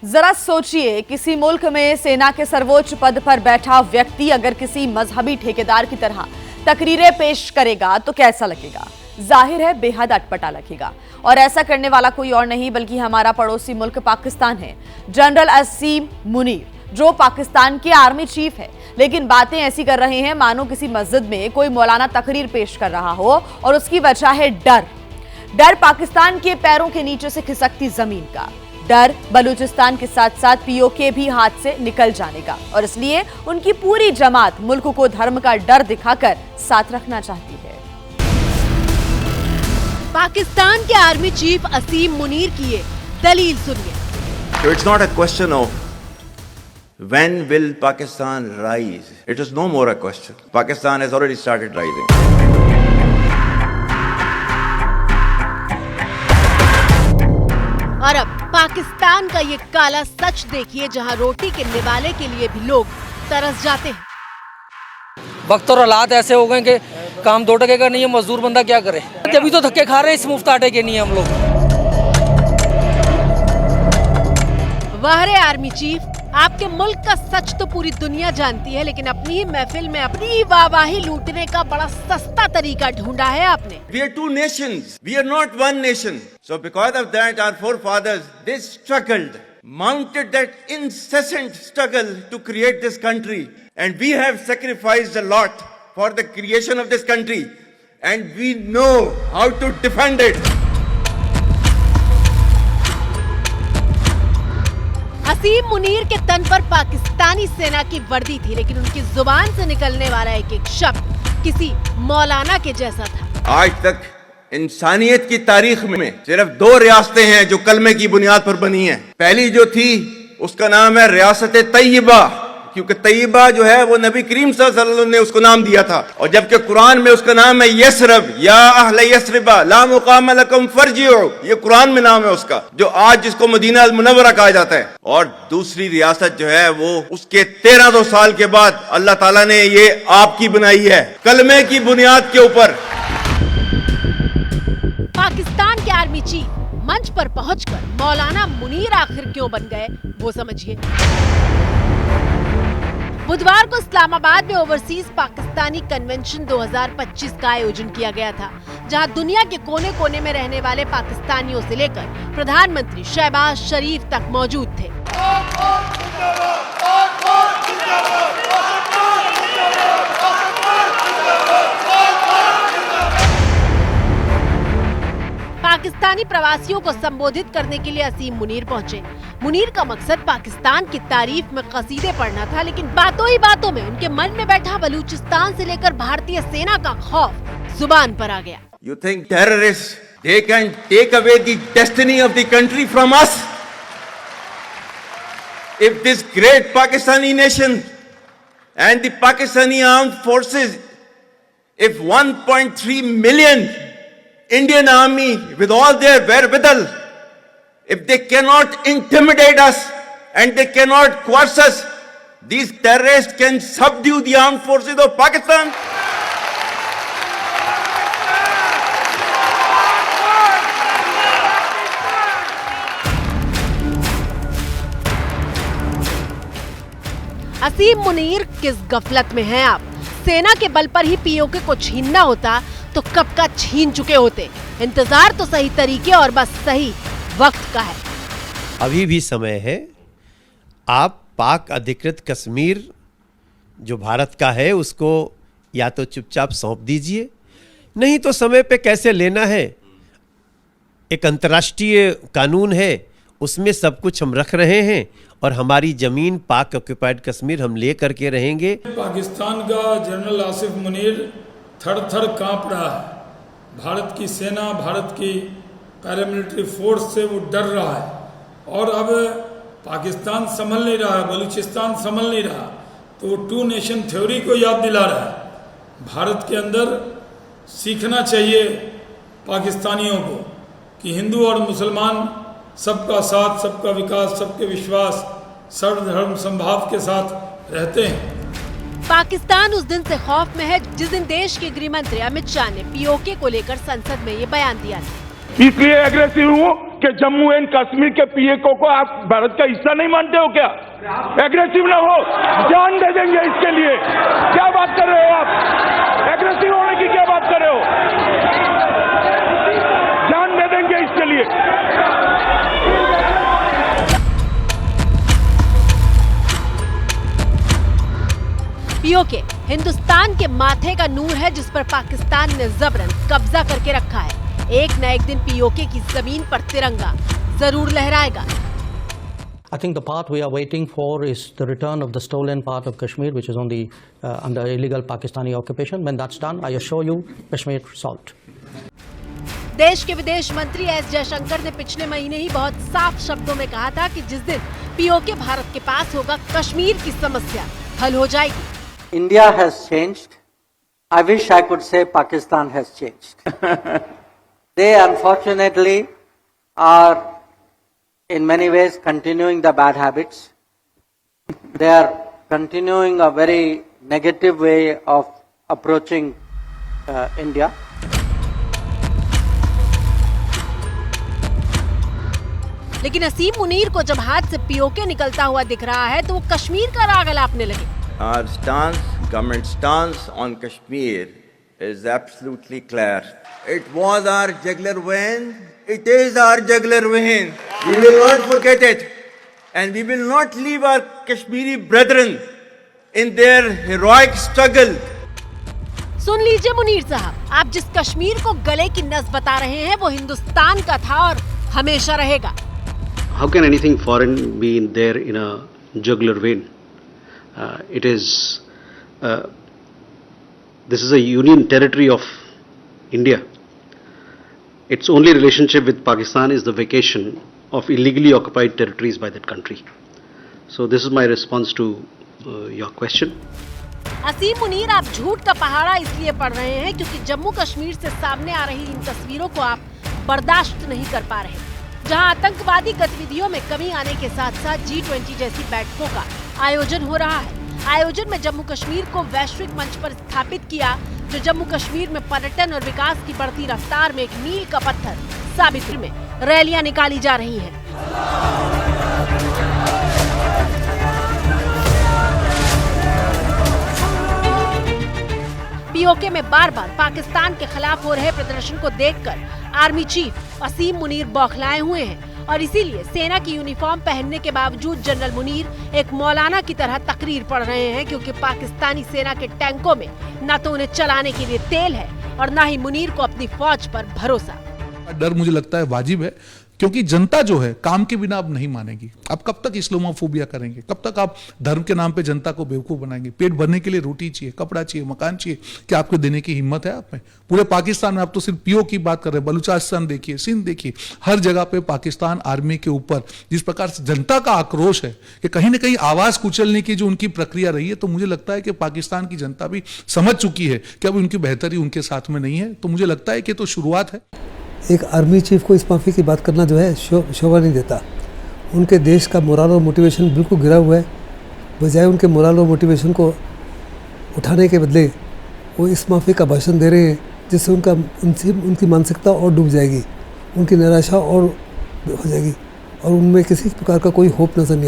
जरा सोचिए, किसी मुल्क में सेना के सर्वोच्च पद पर बैठा व्यक्ति अगर किसी मजहबी ठेकेदार की तरह तकरीरें पेश करेगा तो कैसा लगेगा? जाहिर है बेहद अटपटा लगेगा। और ऐसा करने वाला कोई और नहीं बल्कि हमारा पड़ोसी मुल्क पाकिस्तान है। जनरल असीम मुनीर जो पाकिस्तान के आर्मी चीफ है, लेकिन बातें ऐसी कर रहे हैं मानो किसी मस्जिद में कोई मौलाना तकरीर पेश कर रहा हो। और उसकी वजह है डर पाकिस्तान के पैरों के नीचे से खिसकती जमीन का डर, बलूचिस्तान के साथ साथ पीओके भी हाथ से निकल जाने का। और इसलिए उनकी पूरी जमात मुल्क को धर्म का डर दिखाकर साथ रखना चाहती है। पाकिस्तान के आर्मी चीफ असीम मुनीर की ये दलील सुनिए। So it's not a question of when will Pakistan rise. It is no more a question. Pakistan has already started rising. और अब पाकिस्तान का ये काला सच देखिए, जहां रोटी के निवाले के लिए भी लोग तरस जाते हैं। वक्त और हालात ऐसे हो गए कि काम 2 टके का नहीं है, मजदूर बंदा क्या करे। तभी तो धक्के खा रहे हैं इस मुफ्त आटे के नहीं हम लोग। वाह रे आर्मी चीफ, आपके मुल्क का सच तो पूरी दुनिया जानती है, लेकिन अपनी ही महफिल में अपनी ही वाहवाही लूटने का बड़ा सस्ता तरीका ढूंढा है आपने। We are two nations. We are not one nation. So because of that, our forefathers, they struggled, mounted that incessant struggle to create this country. And we have sacrificed a lot for the creation of this country. And we know how to defend it. असीम मुनीर के तन पर पाकिस्तानी सेना की वर्दी थी, लेकिन उनकी जुबान से निकलने वाला एक एक शब्द किसी मौलाना के जैसा था। आज तक इंसानियत की तारीख में सिर्फ 2 रियासतें हैं जो कलमे की बुनियाद पर बनी हैं। पहली जो थी उसका नाम है रियासत तैयबा, क्योंकि तैयबा जो है वो नबी करीम सल्लल्लाहु अलैहि वसल्लम ने उसको नाम दिया था। और जबकि कुरान में उसका नाम है यसरब, या अहले यसरबा ला मुकाम लकुम फरजिउ, ये कुरान में नाम है उसका, जो आज जिसको मदीना अल मुनव्वरा कहा जाता है। और दूसरी रियासत जो है वो उसके 1300 साल के बाद अल्लाह ताला ने ये आपकी बनाई है, कलमे की बुनियाद के ऊपर। पाकिस्तान के आर्मी चीफ मंच पर पहुंचकर मौलाना मुनीर आखिर क्यों बन गए, वो समझिए। बुधवार को इस्लामाबाद में ओवरसीज पाकिस्तानी कन्वेंशन 2025 का आयोजन किया गया था, जहां दुनिया के कोने कोने में रहने वाले पाकिस्तानियों से लेकर प्रधानमंत्री शहबाज शरीफ तक मौजूद थे। पाकिस्तानी प्रवासियों को संबोधित करने के लिए असीम मुनीर पहुंचे। मुनीर का मकसद पाकिस्तान की तारीफ में कसीदे पढ़ना था, लेकिन बातों ही बातों में उनके मन में बैठा बलूचिस्तान से लेकर भारतीय सेना का खौफ जुबान पर आ गया। You think terrorists, they can take away the destiny of the country from us? If this great Pakistani nation and the Pakistani armed forces, if 1.3 million Indian army with all their wherewithal, if they cannot intimidate us and they cannot coerce us, these terrorists can subdue the armed forces of Pakistan. असीम मुनीर, किस गफलत में हैं आप? सेना के बल पर ही PoK को छीनना होता तो कब का छीन चुके होते। इंतजार तो सही तरीके और बस सही वक्त का है। अभी भी समय है। आप पाक अधिकृत कश्मीर जो भारत का है उसको या तो चुपचाप सौंप दीजिए, नहीं तो समय पे कैसे लेना है। एक अंतर्राष्ट्रीय कानून है, उसमें सब कुछ हम रख रहे हैं और हमारी जमीन पाक ऑक्युपाइड कश्मीर हम ले करके रहेंगे। पाकिस्तान का जनरल आसिफ मुनीर थर थर कांप रहा है। भारत की सेना, भारत की पैरामिलिट्री फोर्स से वो डर रहा है। और अब पाकिस्तान संभल नहीं रहा है, बलूचिस्तान संभल नहीं रहा, तो वो 2 नेशन थ्योरी को याद दिला रहा है। भारत के अंदर सीखना चाहिए पाकिस्तानियों को कि हिंदू और मुसलमान सबका साथ, सबका विकास, सबके विश्वास, सर्वधर्म समभाव के साथ रहते हैं। पाकिस्तान उस दिन से खौफ में है जिस दिन देश के गृह मंत्री अमित शाह ने पीओके को लेकर संसद में ये बयान दिया था। इसलिए एग्रेसिव हूँ कि जम्मू एंड कश्मीर के पीएको को आप भारत का हिस्सा नहीं मानते हो क्या? एग्रेसिव ना हो, जान दे देंगे इसके लिए। क्या बात कर रहे हो आप? एग्रेसिव होने की क्या बात कर रहे हो? जान दे देंगे इसके लिए। पीओके हिंदुस्तान के माथे का नूर है, जिस पर पाकिस्तान ने जबरन कब्जा करके रखा है। एक न एक दिन पीओके की जमीन पर तिरंगा जरूर लहराएगा। I think the part we are waiting for is the return of the stolen part of Kashmir, which is on the under illegal Pakistani occupation. When that's done, I assure you, Kashmir solved. देश के विदेश मंत्री S Jaishankar ने पिछले महीने ही बहुत साफ शब्दों में कहा था कि जिस दिन पीओके भारत के पास होगा, कश्मीर की समस्या हल हो जाएगी। India has changed. I wish I could say Pakistan has changed. They unfortunately are in many ways continuing the bad habits. They are continuing a very negative way of approaching India. लेकिन असीम मुनीर को जब हाथ से PoK निकलता हुआ दिख रहा है तो वो कश्मीर का राग अलापने लगे। Our stance, government stance on Kashmir is absolutely clear. It was our jugular vein. It is our jugular vein. We will not forget it. And we will not leave our Kashmiri brethren in their heroic struggle. सुन लीजिए मुनीर साहब, आप जिस कश्मीर को गले की नस बता रहे हैं वो हिंदुस्तान का था और हमेशा रहेगा। How can anything foreign be in there in a jugular vein? It is this is a union territory of India. Its only relationship with Pakistan is the vacation of illegally occupied territories by that country. So this is my response to your question. असीम मुनीर, आप झूठ का पहाड़ा इसलिए पढ़ रहे हैं क्योंकि जम्मू कश्मीर से सामने आ रही इन तस्वीरों को आप बर्दाश्त नहीं कर पा रहे, जहां आतंकवादी गतिविधियों में कमी आने के साथ साथ G20 जैसी बैठकों का आयोजन हो रहा है। आयोजन में जम्मू कश्मीर को वैश्विक मंच पर स्थापित किया, जो जम्मू कश्मीर में पर्यटन और विकास की बढ़ती रफ्तार में एक मील का पत्थर साबित में रैलियां निकाली जा रही हैं। पीओके में बार बार पाकिस्तान के खिलाफ हो रहे प्रदर्शन को देखकर आर्मी चीफ असीम मुनीर बौखलाए हुए हैं और इसीलिए सेना की यूनिफॉर्म पहनने के बावजूद जनरल मुनीर एक मौलाना की तरह तकरीर पढ़ रहे हैं, क्योंकि पाकिस्तानी सेना के टैंकों में न तो उन्हें चलाने के लिए तेल है और न ही मुनीर को अपनी फौज पर भरोसा। डर मुझे लगता है वाजिब है, क्योंकि जनता जो है काम के बिना अब नहीं मानेगी। आप कब तक इस्लामोफोबिया करेंगे? कब तक आप धर्म के नाम पे जनता को बेवकूफ बनाएंगे? पेट भरने के लिए रोटी चाहिए, कपड़ा चाहिए, मकान चाहिए, क्या आपको देने की हिम्मत है आप में? पूरे पाकिस्तान में आप तो सिर्फ पीओ की बात कर रहे हैं। बलूचिस्तान देखिए, सिंध देखिए, हर जगह पे पाकिस्तान आर्मी के ऊपर जिस प्रकार से जनता का आक्रोश है कि कहीं ना कहीं आवाज कुचलने की जो उनकी प्रक्रिया रही है, तो मुझे लगता है कि पाकिस्तान की जनता भी समझ चुकी है कि अब उनकी बेहतरी उनके साथ में नहीं है। तो मुझे लगता है कि तो शुरुआत है। एक आर्मी चीफ को इस माफ़ी की बात करना जो है शोभा नहीं देता। उनके देश का मोरल और मोटिवेशन बिल्कुल गिरा हुआ है। बजाय उनके मोरल और मोटिवेशन को उठाने के बदले वो इस माफ़ी का भाषण दे रहे हैं, जिससे उनकी मानसिकता और डूब जाएगी, उनकी निराशा और हो जाएगी और उनमें किसी प्रकार का कोई होप नजर नहीं